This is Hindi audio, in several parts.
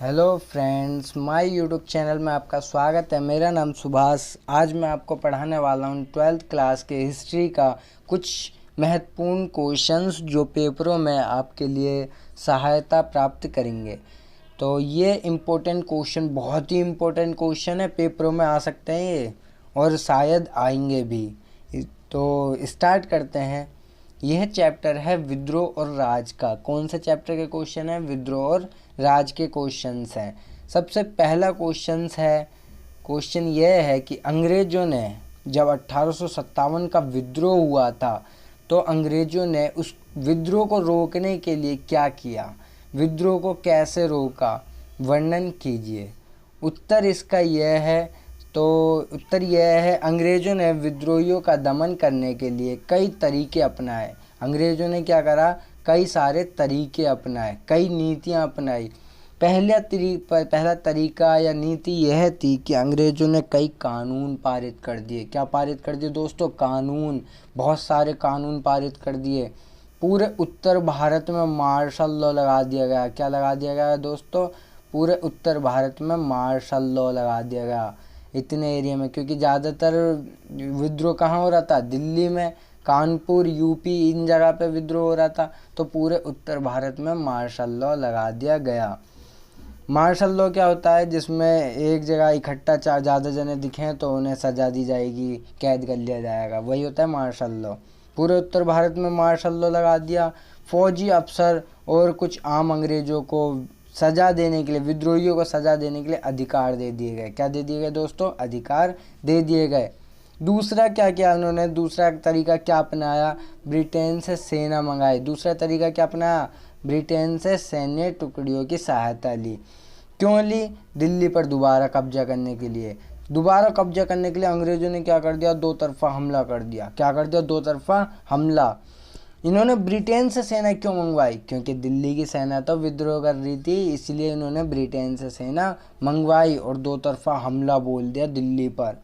Hello friends, my YouTube channel में आपका स्वागत है। मेरा नाम सुभाष। आज मैं आपको पढ़ाने वाला हूँ 12th क्लास के हिस्ट्री का कुछ महत्वपूर्ण क्वेश्चंस जो पेपरों में आपके लिए सहायता प्राप्त करेंगे। तो ये इम्पोर्टेंट क्वेश्चन, बहुत ही इम्पोर्टेंट क्वेश्चन है, पेपरों में आ सकते हैं ये और शायद आएंगे भी। तो स्टार्ट करते हैं। यह चैप्टर है विद्रोह और राज का। कौन से चैप्टर के क्वेश्चन है? विद्रोह और राज के क्वेश्चंस हैं। सबसे पहला क्वेश्चन यह है कि अंग्रेज़ों ने जब 1857 का विद्रोह हुआ था तो अंग्रेज़ों ने उस विद्रोह को रोकने के लिए क्या किया, विद्रोह को कैसे रोका, वर्णन कीजिए। उत्तर इसका यह है, उत्तर यह है अंग्रेज़ों ने विद्रोहियों का दमन करने के लिए कई तरीके अपनाए। अंग्रेज़ों ने क्या करा? कई सारे तरीके अपनाए, कई नीतियां अपनाई। पहला तरीका या नीति यह थी कि अंग्रेज़ों ने कई कानून पारित कर दिए। क्या पारित कर दिए दोस्तों? कानून, बहुत सारे कानून पारित कर दिए। पूरे उत्तर भारत में मार्शल लॉ लगा दिया गया। क्या लगा दिया गया दोस्तों? पूरे उत्तर भारत में मार्शल लॉ लगा दिया गया इतने एरिया में, क्योंकि ज़्यादातर विद्रोह कहाँ हो रहा था? दिल्ली में, कानपुर, यूपी, इन जगह पे विद्रोह हो रहा था। तो पूरे उत्तर भारत में मार्शल लॉ लगा दिया गया। मार्शल लॉ क्या होता है? जिसमें एक जगह इकट्ठा ज़्यादा जने दिखें तो उन्हें सज़ा दी जाएगी, कैद कर लिया जाएगा, वही होता है मार्शल लॉ। पूरे उत्तर भारत में मार्शल लॉ लगा दिया। फौजी अफसर और कुछ आम अंग्रेज़ों को सज़ा देने के लिए, विद्रोहियों को सज़ा देने के लिए अधिकार दे दिए गए। क्या दे दिए गए दोस्तों? अधिकार दे दिए गए। दूसरा क्या किया उन्होंने? दूसरा तरीका क्या अपनाया? ब्रिटेन से सेना मंगाई। दूसरा तरीका क्या अपनाया? ब्रिटेन से सैन्य टुकड़ियों की सहायता ली। क्यों ली? दिल्ली पर दोबारा कब्जा करने के लिए। दोबारा कब्जा करने के लिए अंग्रेज़ों ने क्या कर दिया? दो तरफा हमला कर दिया। क्या कर दिया? दो तरफा हमला। इन्होंने ब्रिटेन से सेना क्यों मंगवाई? क्योंकि दिल्ली की सेना तो विद्रोह कर रही थी, इसलिए इन्होंने ब्रिटेन से सेना मंगवाई और दो तरफा हमला बोल दिया दिल्ली पर।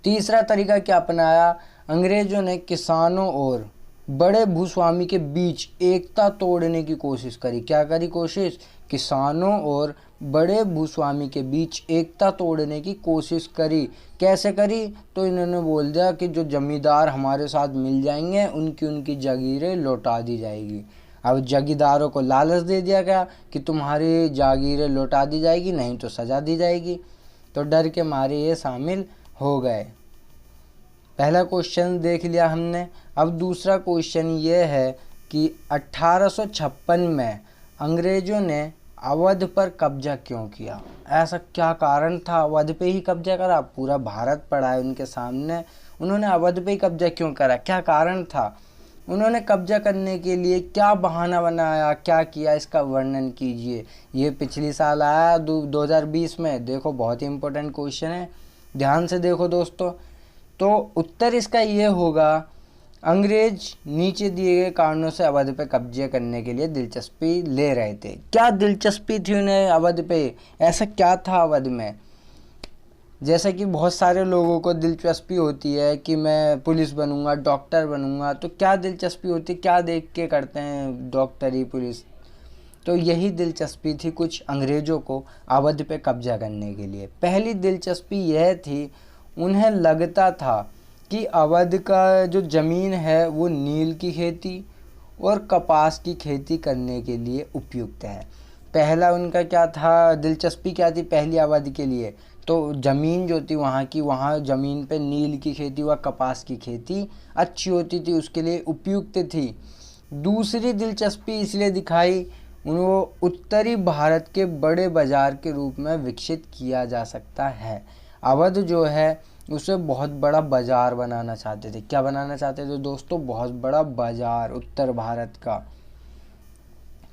तीसरा तरीका क्या अपनाया? अंग्रेज़ों ने किसानों और बड़े भूस्वामी के बीच एकता तोड़ने की कोशिश करी। क्या करी कोशिश? किसानों और बड़े भूस्वामी के बीच एकता तोड़ने की कोशिश करी। कैसे करी? तो इन्होंने बोल दिया कि जो जमींदार हमारे साथ मिल जाएंगे उनकी जागीरें लौटा दी जाएगी। अब जागीरदारों को लालच दे दिया गया कि तुम्हारी जागीरें लौटा दी जाएगी, नहीं तो सज़ा दी जाएगी। तो डर के मारे ये शामिल हो गए। पहला क्वेश्चन देख लिया हमने। अब दूसरा क्वेश्चन ये है कि 1856 में अंग्रेज़ों ने अवध पर कब्जा क्यों किया? ऐसा क्या कारण था? अवध पे ही कब्जा करा? पूरा भारत पड़ा है उनके सामने, उन्होंने अवध पे ही कब्जा क्यों करा? क्या कारण था? उन्होंने कब्जा करने के लिए क्या बहाना बनाया, क्या किया, इसका वर्णन कीजिए। ये पिछली साल आया 2020 में। देखो, बहुत ही इम्पोर्टेंट क्वेश्चन है, ध्यान से देखो दोस्तों। तो उत्तर इसका ये होगा, अंग्रेज नीचे दिए गए कारणों से अवध पे कब्जे करने के लिए दिलचस्पी ले रहे थे। क्या दिलचस्पी थी उन्हें अवध पे? ऐसा क्या था अवध में? जैसा कि बहुत सारे लोगों को दिलचस्पी होती है कि मैं पुलिस बनूंगा, डॉक्टर बनूंगा। तो क्या दिलचस्पी होती है? क्या देख के करते हैं डॉक्टरी, पुलिस? तो यही दिलचस्पी थी कुछ अंग्रेज़ों को अवध पे कब्जा करने के लिए। पहली दिलचस्पी यह थी, उन्हें लगता था कि अवध का जो ज़मीन है वो नील की खेती और कपास की खेती करने के लिए उपयुक्त है। पहला उनका क्या था, दिलचस्पी क्या थी पहली अवध के लिए? तो ज़मीन जो थी वहाँ की, वहाँ ज़मीन पे नील की खेती व कपास की खेती अच्छी होती थी, उसके लिए उपयुक्त थी। दूसरी दिलचस्पी इसलिए दिखाई, उनको उत्तरी भारत के बड़े बाज़ार के रूप में विकसित किया जा सकता है। अवध जो है उसे बहुत बड़ा बाज़ार बनाना चाहते थे। क्या बनाना चाहते थे दोस्तों? बहुत बड़ा बाज़ार उत्तर भारत का।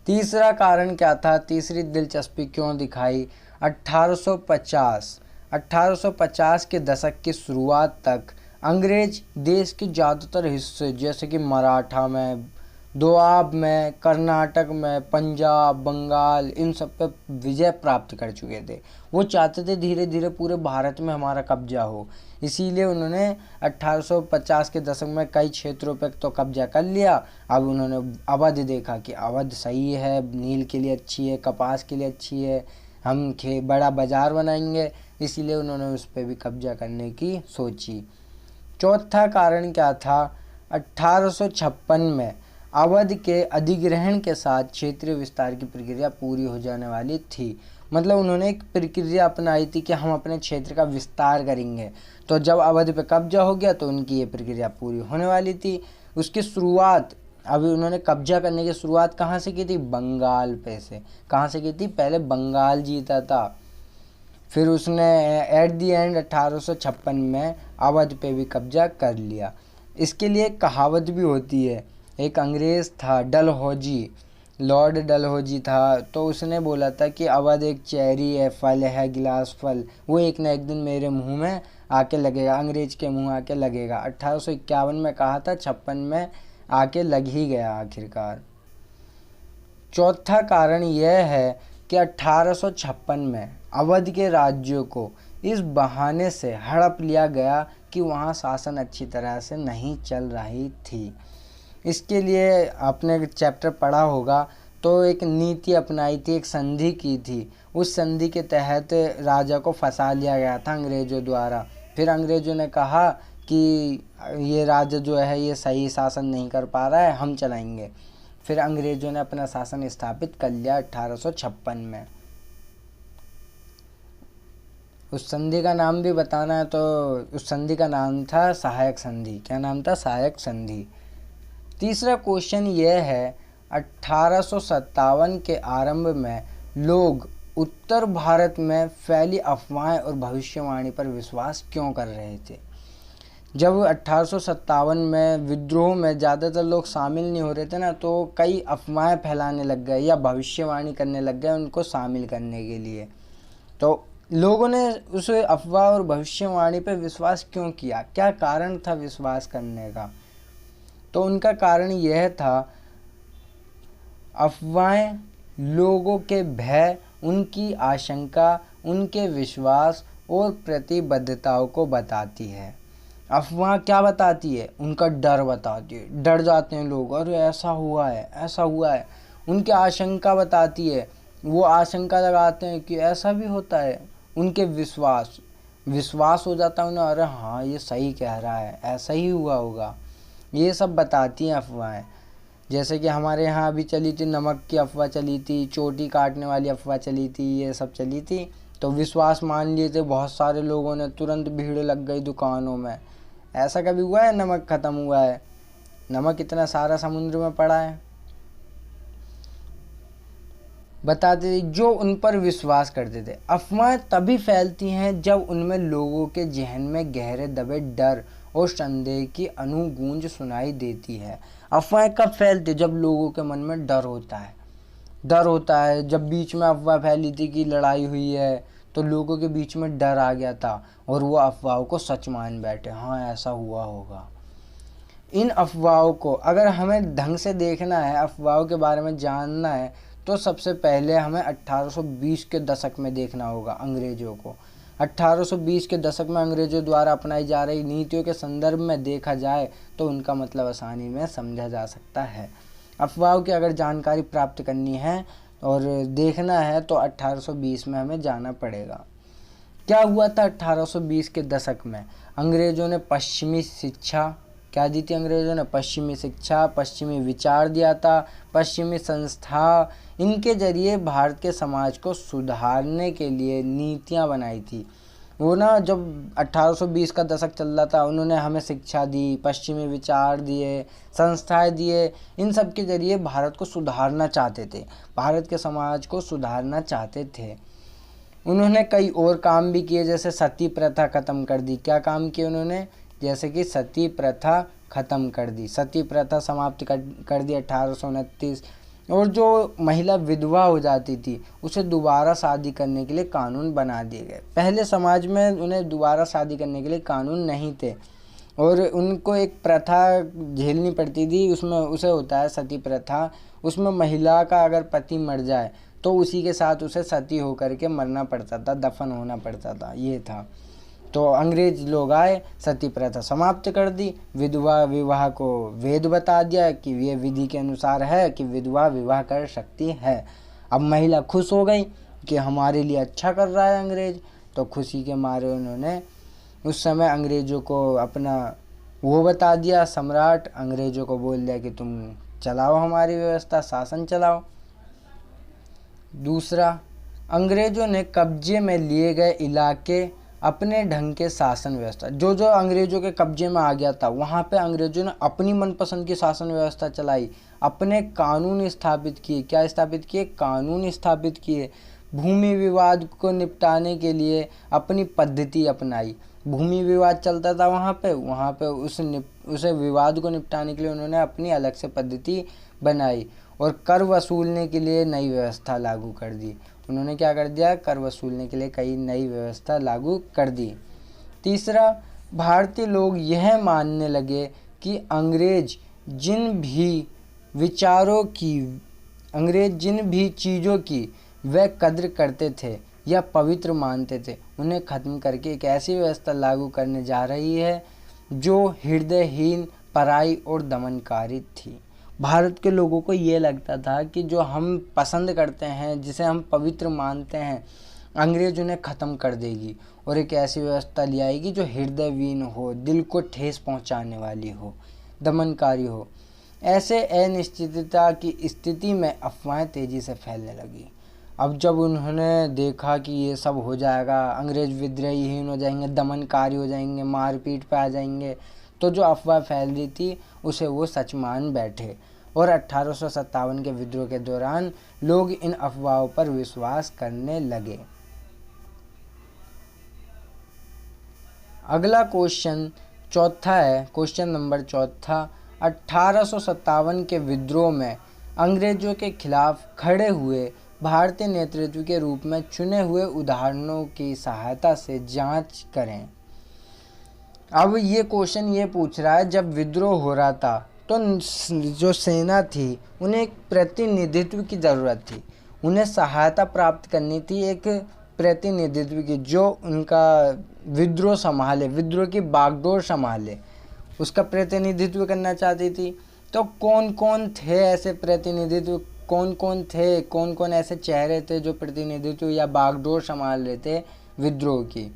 तीसरा कारण क्या था? तीसरी दिलचस्पी क्यों दिखाई? 1850 के दशक की शुरुआत तक अंग्रेज देश के ज़्यादातर हिस्से, जैसे कि मराठा में, दोआब में, कर्नाटक में, पंजाब, बंगाल, इन सब पे विजय प्राप्त कर चुके थे। वो चाहते थे धीरे धीरे पूरे भारत में हमारा कब्जा हो, इसीलिए उन्होंने 1850 के दशक में कई क्षेत्रों पर तो कब्जा कर लिया। अब उन्होंने अवध देखा कि अवध सही है, नील के लिए अच्छी है, कपास के लिए अच्छी है, हम बड़ा बाज़ार बनाएंगे, इसीलिए उन्होंने उस पर भी कब्जा करने की सोची। चौथा कारण क्या था? 1856 में अवध के अधिग्रहण के साथ क्षेत्रीय विस्तार की प्रक्रिया पूरी हो जाने वाली थी। मतलब उन्होंने एक प्रक्रिया अपनाई थी कि हम अपने क्षेत्र का विस्तार करेंगे। तो जब अवध पे कब्जा हो गया तो उनकी ये प्रक्रिया पूरी होने वाली थी। उसकी शुरुआत, अभी उन्होंने कब्जा करने की शुरुआत कहाँ से की थी? बंगाल पे से। कहाँ से की थी? पहले बंगाल जीता था, फिर उसने एट दी एंड 1856 में अवध पे भी कब्जा कर लिया। इसके लिए एक कहावत भी होती है। एक अंग्रेज़ था डलहौजी, लॉर्ड डलहौजी था, तो उसने बोला था कि अवध एक चेरी है, फल है, गिलास फल, वो एक न एक दिन मेरे मुंह में आके लगेगा, अंग्रेज के मुंह आके लगेगा। 1851 में कहा था, 56 में आके लग ही गया आखिरकार। चौथा कारण यह है कि 1856 में अवध के राज्यों को इस बहाने से हड़प लिया गया कि वहाँ शासन अच्छी तरह से नहीं चल रही थी। इसके लिए आपने चैप्टर पढ़ा होगा, तो एक नीति अपनाई थी, एक संधि की थी। उस संधि के तहत राजा को फंसा लिया गया था अंग्रेज़ों द्वारा। फिर अंग्रेज़ों ने कहा कि ये राज्य जो है ये सही शासन नहीं कर पा रहा है, हम चलाएंगे। फिर अंग्रेज़ों ने अपना शासन स्थापित कर लिया 1856 में। उस संधि का नाम भी बताना है तो उस संधि का नाम था सहायक संधि। क्या नाम था? सहायक संधि। तीसरा क्वेश्चन यह है, 1857 के आरंभ में लोग उत्तर भारत में फैली अफवाहें और भविष्यवाणी पर विश्वास क्यों कर रहे थे? जब 1857 में विद्रोह में ज़्यादातर लोग शामिल नहीं हो रहे थे ना, तो कई अफवाहें फैलाने लग गए या भविष्यवाणी करने लग गए उनको शामिल करने के लिए। तो लोगों ने उस अफवाह और भविष्यवाणी पर विश्वास क्यों किया? क्या कारण था विश्वास करने का? तो उनका कारण यह था, अफवाहें लोगों के भय, उनकी आशंका, उनके विश्वास और प्रतिबद्धताओं को बताती है। अफवाह क्या बताती है? उनका डर बताती है, डर जाते हैं लोग, अरे ऐसा हुआ है, ऐसा हुआ है। उनकी आशंका बताती है, वो आशंका लगाते हैं कि ऐसा भी होता है। उनके विश्वास हो जाता है उन्हें, अरे हाँ ये सही कह रहा है, ऐसा ही हुआ होगा। ये सब बताती हैं अफवाहें। जैसे कि हमारे यहाँ अभी चली थी नमक की अफवाह चली थी, चोटी काटने वाली अफवाह चली थी, ये सब चली थी। तो विश्वास मान लिए थे बहुत सारे लोगों ने, तुरंत भीड़ लग गई दुकानों में। ऐसा कभी हुआ है नमक ख़त्म हुआ है? नमक इतना सारा समुद्र में पड़ा है। बताते थे जो उन पर विश्वास करते थे। अफवाहें तभी फैलती हैं जब उनमें लोगों के जहन में गहरे दबे डर और संदेह की अनुगूंज सुनाई देती है। अफवाहें कब फैलती? जब लोगों के मन में डर होता है। डर होता है, जब बीच में अफवाह फैली थी कि लड़ाई हुई है, तो लोगों के बीच में डर आ गया था और वो अफवाहों को सच मान बैठे, हाँ ऐसा हुआ होगा। इन अफवाहों को अगर हमें ढंग से देखना है, अफवाहों के बारे में जानना है, तो सबसे पहले हमें 1820 के दशक में देखना होगा अंग्रेज़ों को। 1820 के दशक में अंग्रेज़ों द्वारा अपनाई जा रही नीतियों के संदर्भ में देखा जाए तो उनका मतलब आसानी में समझा जा सकता है। अफवाहों की अगर जानकारी प्राप्त करनी है और देखना है तो 1820 में हमें जाना पड़ेगा। क्या हुआ था 1820 के दशक में? अंग्रेज़ों ने पश्चिमी शिक्षा क्या दी थी? अंग्रेज़ों ने पश्चिमी शिक्षा, पश्चिमी विचार दिया था, पश्चिमी संस्था, इनके जरिए भारत के समाज को सुधारने के लिए नीतियां बनाई थी। वो ना जब 1820 का दशक चल रहा था, उन्होंने हमें शिक्षा दी, पश्चिमी विचार दिए, संस्थाएं दिए, इन सब के जरिए भारत को सुधारना चाहते थे, भारत के समाज को सुधारना चाहते थे। उन्होंने कई और काम भी किए, जैसे सती प्रथा ख़त्म कर दी। क्या काम किए उन्होंने? जैसे कि सती प्रथा ख़त्म कर दी, सती प्रथा समाप्त कर दी 1829। और जो महिला विधवा हो जाती थी उसे दोबारा शादी करने के लिए कानून बना दिए गए। पहले समाज में उन्हें दोबारा शादी करने के लिए कानून नहीं थे, और उनको एक प्रथा झेलनी पड़ती थी, उसमें उसे होता है सती प्रथा। उसमें महिला का अगर पति मर जाए तो उसी के साथ उसे सती होकर के मरना पड़ता था, दफन होना पड़ता था, ये था। तो अंग्रेज लोग आए, सती प्रथा समाप्त कर दी, विधवा विवाह को वेद बता दिया कि ये विधि के अनुसार है कि विधवा विवाह कर सकती है। अब महिला खुश हो गई कि हमारे लिए अच्छा कर रहा है अंग्रेज, तो खुशी के मारे उन्होंने उस समय अंग्रेज़ों को अपना वो बता दिया, सम्राट अंग्रेज़ों को बोल दिया कि तुम चलाओ हमारी व्यवस्था, शासन चलाओ। दूसरा, अंग्रेज़ों ने कब्जे में लिए गए इलाके अपने ढंग के शासन व्यवस्था, जो जो अंग्रेज़ों के कब्जे में आ गया था वहाँ पे अंग्रेज़ों ने अपनी मनपसंद की शासन व्यवस्था चलाई, अपने कानून स्थापित किए। क्या स्थापित किए? कानून स्थापित किए। भूमि विवाद को निपटाने के लिए अपनी पद्धति अपनाई। भूमि विवाद चलता था वहाँ पे उसे विवाद को निपटाने के लिए उन्होंने अपनी अलग से पद्धति बनाई। और कर वसूलने के लिए नई व्यवस्था लागू कर दी। उन्होंने क्या कर दिया? कर वसूलने के लिए कई नई व्यवस्था लागू कर दी। तीसरा, भारतीय लोग यह मानने लगे कि अंग्रेज जिन भी चीज़ों की वह कद्र करते थे या पवित्र मानते थे, उन्हें ख़त्म करके एक ऐसी व्यवस्था लागू करने जा रही है जो हृदयहीन, पराई और दमनकारी थी। भारत के लोगों को ये लगता था कि जो हम पसंद करते हैं, जिसे हम पवित्र मानते हैं, अंग्रेज उन्हें ख़त्म कर देगी और एक ऐसी व्यवस्था ले आएगी जो हृदयहीन हो, दिल को ठेस पहुंचाने वाली हो, दमनकारी हो। ऐसे अनिश्चितता की स्थिति में अफवाहें तेज़ी से फैलने लगी। अब जब उन्होंने देखा कि ये सब हो जाएगा, अंग्रेज विद्रोहीहीन हो जाएंगे, दमनकारी हो जाएंगे, मारपीट पे आ जाएंगे, तो जो अफवाह फैल रही थी उसे वो सच मान बैठे। और 1857 के विद्रोह के दौरान लोग इन अफवाहों पर विश्वास करने लगे। अगला क्वेश्चन चौथा है, क्वेश्चन नंबर चौथा। 1857 के विद्रोह में अंग्रेजों के खिलाफ खड़े हुए भारतीय नेतृत्व के रूप में चुने हुए उदाहरणों की सहायता से जांच करें। अब ये क्वेश्चन ये पूछ रहा है, जब विद्रोह हो रहा था तो जो सेना थी उन्हें एक प्रतिनिधित्व की ज़रूरत थी, उन्हें सहायता प्राप्त करनी थी एक प्रतिनिधित्व की, जो उनका विद्रोह संभाले, विद्रोह की बागडोर संभाले, उसका प्रतिनिधित्व करना चाहती थी। तो कौन कौन थे ऐसे प्रतिनिधित्व, कौन कौन ऐसे चेहरे थे जो प्रतिनिधित्व या बागडोर संभाल रहे थे विद्रोह की?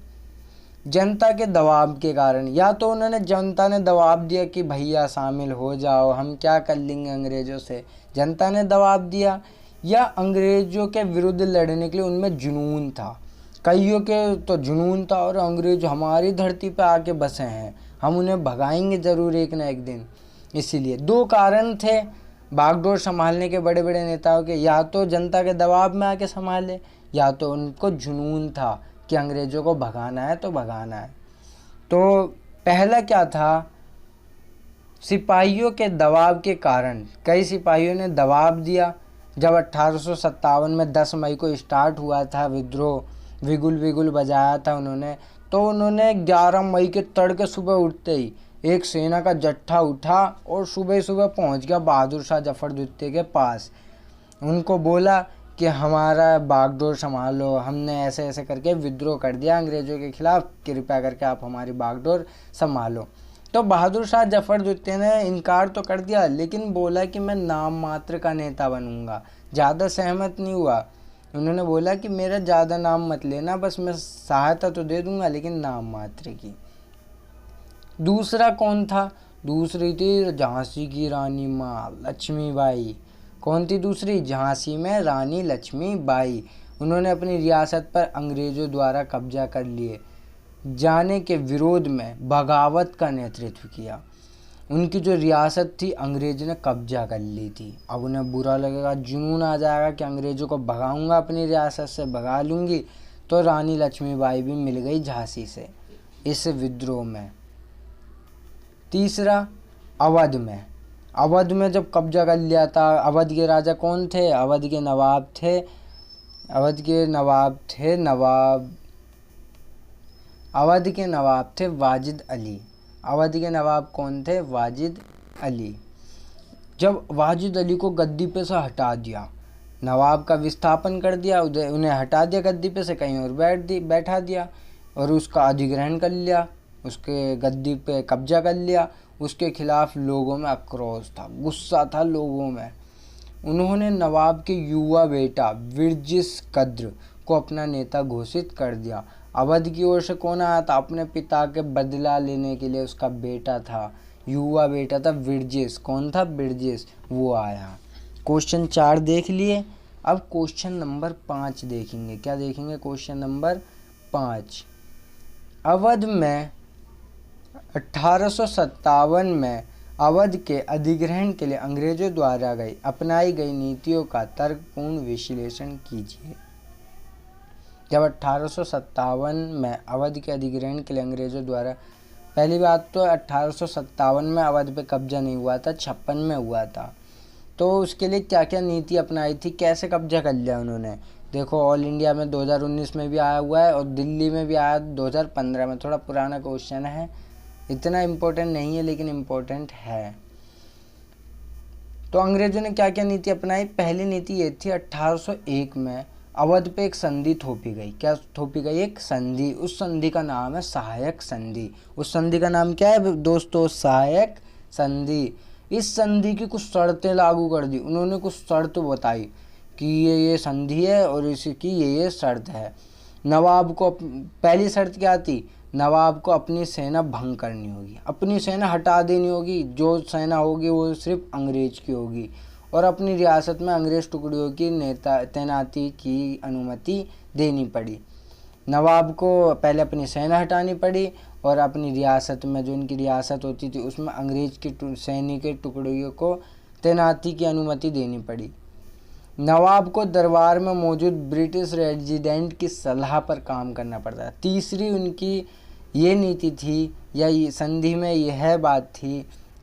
जनता के दबाव के कारण, या तो उन्होंने जनता ने दबाव दिया कि भैया शामिल हो जाओ, हम क्या कर लेंगे अंग्रेज़ों से, जनता ने दबाव दिया, या अंग्रेज़ों के विरुद्ध लड़ने के लिए उनमें जुनून था। कईयों के तो जुनून था और अंग्रेज हमारी धरती पर आके बसे हैं, हम उन्हें भगाएंगे ज़रूर एक ना एक दिन। इसीलिए दो कारण थे बागडोर संभालने के बड़े बड़े नेताओं के, या तो जनता के दबाव में आके संभाले, या तो उनको जुनून था कि अंग्रेज़ों को भगाना है तो भगाना है। तो पहला क्या था? सिपाहियों के दबाव के कारण कई सिपाहियों ने दबाव दिया। जब 1857 में 10 मई को स्टार्ट हुआ था विद्रोह, विगुल बजाया था उन्होंने, तो उन्होंने 11 मई के तड़के सुबह उठते ही एक सेना का जत्था उठा और सुबह सुबह पहुंच गया बहादुर शाह जफर द्वितीय के पास। उनको बोला कि हमारा बागडोर संभालो, हमने ऐसे ऐसे करके विद्रोह कर दिया अंग्रेज़ों के खिलाफ, कृपया करके आप हमारी बागडोर संभालो। तो बहादुर शाह जफर द्वितीय ने इनकार तो कर दिया, लेकिन बोला कि मैं नाम मात्र का नेता बनूंगा। ज़्यादा सहमत नहीं हुआ। उन्होंने बोला कि मेरा ज़्यादा नाम मत लेना, बस मैं सहायता तो दे दूंगा लेकिन नाम मात्र की। दूसरा कौन था? दूसरी थी झांसी की रानी माँ लक्ष्मीबाई। कौन थी दूसरी? झांसी में रानी लक्ष्मीबाई। उन्होंने अपनी रियासत पर अंग्रेज़ों द्वारा कब्जा कर लिए जाने के विरोध में बगावत का नेतृत्व किया। उनकी जो रियासत थी अंग्रेज़ों ने कब्जा कर ली थी। अब उन्हें बुरा लगेगा, जुनून आ जाएगा कि अंग्रेज़ों को भगाऊंगा, अपनी रियासत से भगा लूँगी। तो रानी लक्ष्मीबाई भी मिल गई झांसी से इस विद्रोह में। तीसरा, अवध में जब कब्जा कर लिया था, अवध के राजा कौन थे? अवध के नवाब थे वाजिद अली। अवध के नवाब कौन थे? वाजिद अली। जब वाजिद अली को गद्दी पे से हटा दिया, नवाब का विस्थापन कर दिया, उन्हें हटा दिया गद्दी पे से, कहीं और बैठा दिया और उसका अधिग्रहण कर लिया, उसके गद्दी पे कब्जा कर लिया, उसके खिलाफ लोगों में आक्रोश था, गुस्सा था लोगों में। उन्होंने नवाब के युवा बेटा विरजिस कद्र को अपना नेता घोषित कर दिया। अवध की ओर से कौन आया था? अपने पिता के बदला लेने के लिए उसका बेटा था, युवा बेटा था विरजिस। कौन था? विरजिस, वो आया। क्वेश्चन 4 देख लिए। अब क्वेश्चन नंबर 5 देखेंगे। क्या देखेंगे? Question number 5। अवध में 1857 में अवध के अधिग्रहण के लिए अंग्रेजों द्वारा अपनाई गई नीतियों का तर्कपूर्ण विश्लेषण कीजिए। जब 1857 में अवध के अधिग्रहण के लिए अंग्रेजों द्वारा, पहली बात तो 1857 में अवध पे कब्जा नहीं हुआ था, 56 में हुआ था। तो उसके लिए क्या क्या नीति अपनाई थी, कैसे कब्जा कर लिया उन्होंने? देखो, ऑल इंडिया में 2019 में भी आया हुआ है और दिल्ली में भी आया 2015 में। थोड़ा पुराना क्वेश्चन है, इतना इम्पोर्टेंट नहीं है लेकिन इम्पोर्टेंट है। तो अंग्रेजों ने क्या क्या नीति अपनाई? पहली नीति ये थी, 1801 में अवध पे एक संधि थोपी गई। क्या थोपी गई? एक संधि। उस संधि का नाम है सहायक संधि। उस संधि का नाम क्या है दोस्तों? सहायक संधि। इस संधि की कुछ शर्तें लागू कर दी उन्होंने, कुछ शर्त बताई कि ये संधि है और इसकी ये शर्त है। नवाब को पहली शर्त क्या थी? नवाब को अपनी सेना भंग करनी होगी, अपनी सेना हटा देनी होगी, जो सेना होगी वो सिर्फ अंग्रेज की होगी, और अपनी रियासत में अंग्रेज टुकड़ियों की तैनाती की अनुमति देनी पड़ी। नवाब को पहले अपनी सेना हटानी पड़ी और अपनी रियासत में, जो इनकी रियासत होती थी, उसमें अंग्रेज की सैनिक के टुकड़ियों को तैनाती की अनुमति देनी पड़ी। नवाब को दरबार में मौजूद ब्रिटिश रेजिडेंट की सलाह पर काम करना पड़ता है। तीसरी उनकी ये नीति थी, या ये संधि में यह बात थी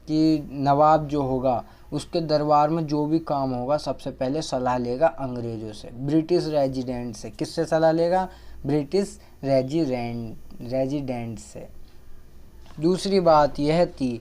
कि नवाब जो होगा उसके दरबार में जो भी काम होगा सबसे पहले सलाह लेगा अंग्रेज़ों से, ब्रिटिश रेजिडेंट से। किससे सलाह लेगा? ब्रिटिश रेजिडेंट से। दूसरी बात यह थी,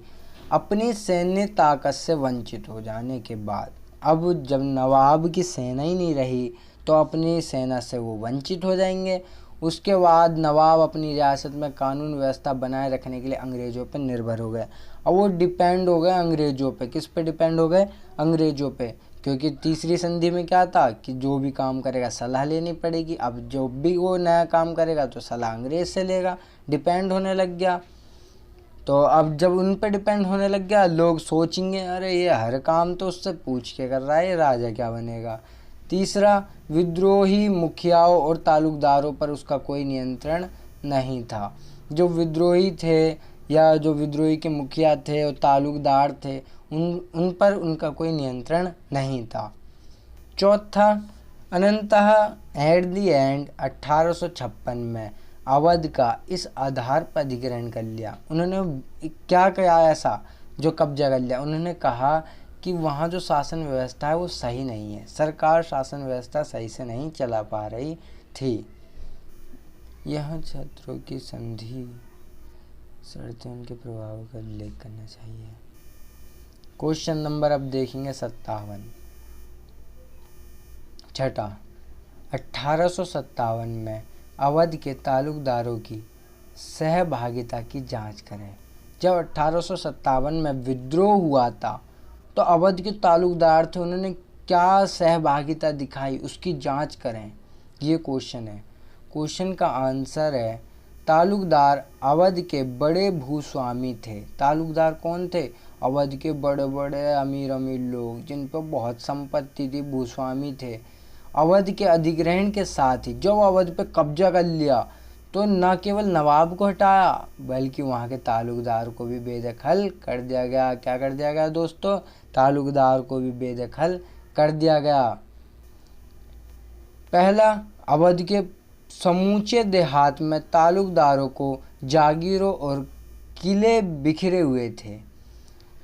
अपनी सैन्य ताकत से वंचित हो जाने के बाद, अब जब नवाब की सेना ही नहीं रही तो अपनी सेना से वो वंचित हो जाएंगे। उसके बाद नवाब अपनी रियासत में कानून व्यवस्था बनाए रखने के लिए अंग्रेज़ों पर निर्भर हो गए। अब वो डिपेंड हो गए अंग्रेज़ों पे। किस पे डिपेंड हो गए? अंग्रेज़ों पे। क्योंकि तीसरी संधि में क्या था कि जो भी काम करेगा सलाह लेनी पड़ेगी। अब जो भी वो नया काम करेगा तो सलाह अंग्रेज़ से लेगा, डिपेंड होने लग गया। तो अब जब उन पर डिपेंड होने लग गया, लोग सोचेंगे अरे ये हर काम तो उससे पूछ के कर रहा है, ये राजा क्या बनेगा। तीसरा, विद्रोही मुखियाओं और तालुकदारों पर उसका कोई नियंत्रण नहीं था। जो विद्रोही थे या जो विद्रोही के मुखिया थे और तालुकदार थे, उन पर उनका कोई नियंत्रण नहीं था। चौथा, अनंतः एट द एंड 1856 में अवध का इस आधार पर अधिग्रहण कर लिया। उन्होंने क्या किया ऐसा जो कब्जा कर लिया? उन्होंने कहा कि वहाँ जो शासन व्यवस्था है वो सही नहीं है, सरकार शासन व्यवस्था सही से नहीं चला पा रही थी। यह छात्रों की संधि शर्तें उनके प्रभाव का उल्लेख करना चाहिए। क्वेश्चन नंबर अब देखेंगे 57। छठा, 1857 में अवध के तालुकदारों की सहभागिता की जांच करें। जब 1857 में विद्रोह हुआ था तो अवध के तालुकदार थे, उन्होंने क्या सहभागिता दिखाई, उसकी जांच करें। ये क्वेश्चन है। क्वेश्चन का आंसर है, तालुकदार अवध के बड़े भूस्वामी थे। तालुकदार कौन थे? अवध के बड़े बड़े अमीर अमीर लोग जिन पर बहुत संपत्ति थी, भूस्वामी थे। अवध के अधिग्रहण के साथ ही जब अवध पे कब्जा कर लिया तो न केवल नवाब को हटाया बल्कि वहाँ के तालुकदार को भी बेदखल कर दिया गया। क्या कर दिया गया दोस्तों? तालुकदार को भी बेदखल कर दिया गया। पहला, अवध के समूचे देहात में तालुकदारों को जागीरों और किले बिखरे हुए थे।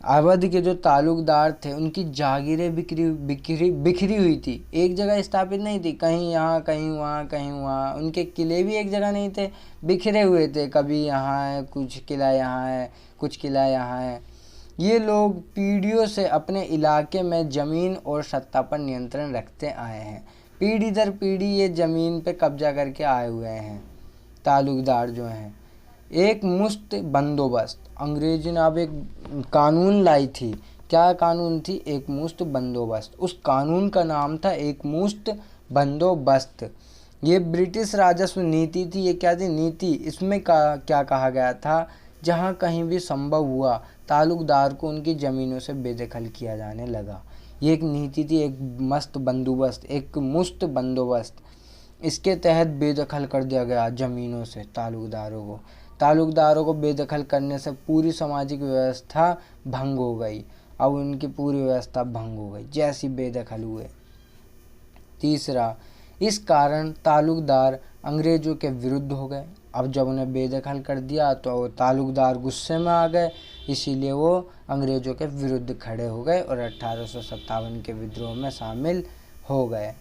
अवध के जो तालुकदार थे उनकी जागीरें बिखरी हुई थी, एक जगह स्थापित नहीं थी, कहीं यहाँ कहीं वहाँ कहीं वहाँ। उनके किले भी एक जगह नहीं थे, बिखरे हुए थे, कभी यहाँ है कुछ किला, यहाँ है कुछ किला, यहाँ है। ये लोग पीढ़ियों से अपने इलाके में ज़मीन और सत्ता पर नियंत्रण रखते आए हैं, पीढ़ी दर पीढ़ी ये ज़मीन पे कब्जा करके आए हुए हैं तालुकदार जो हैं। एक मुश्त बंदोबस्त, अंग्रेजी ने अब एक कानून लाई थी। क्या कानून थी? एक मुश्त बंदोबस्त। उस कानून का नाम था एक मुश्त बंदोबस्त। ये ब्रिटिश राजस्व नीति थी। ये क्या थी? नीति। इसमें क्या कहा गया था? जहाँ कहीं भी संभव हुआ तालुकदार को उनकी ज़मीनों से बेदखल किया जाने लगा। ये एक नीति थी, एक मस्त बंदोबस्त, एक मुश्त बंदोबस्त। इसके तहत बेदखल कर दिया गया ज़मीनों से तालुकदारों को। तालुकदारों को बेदखल करने से पूरी सामाजिक व्यवस्था भंग हो गई। अब उनकी पूरी व्यवस्था भंग हो गई जैसी बेदखल हुए। तीसरा, इस कारण तालुकदार अंग्रेज़ों के विरुद्ध हो गए। अब जब उन्हें बेदखल कर दिया तो तालुकदार गुस्से में आ गए, इसीलिए वो अंग्रेज़ों के विरुद्ध खड़े हो गए और 1857 के विद्रोह में शामिल हो गए।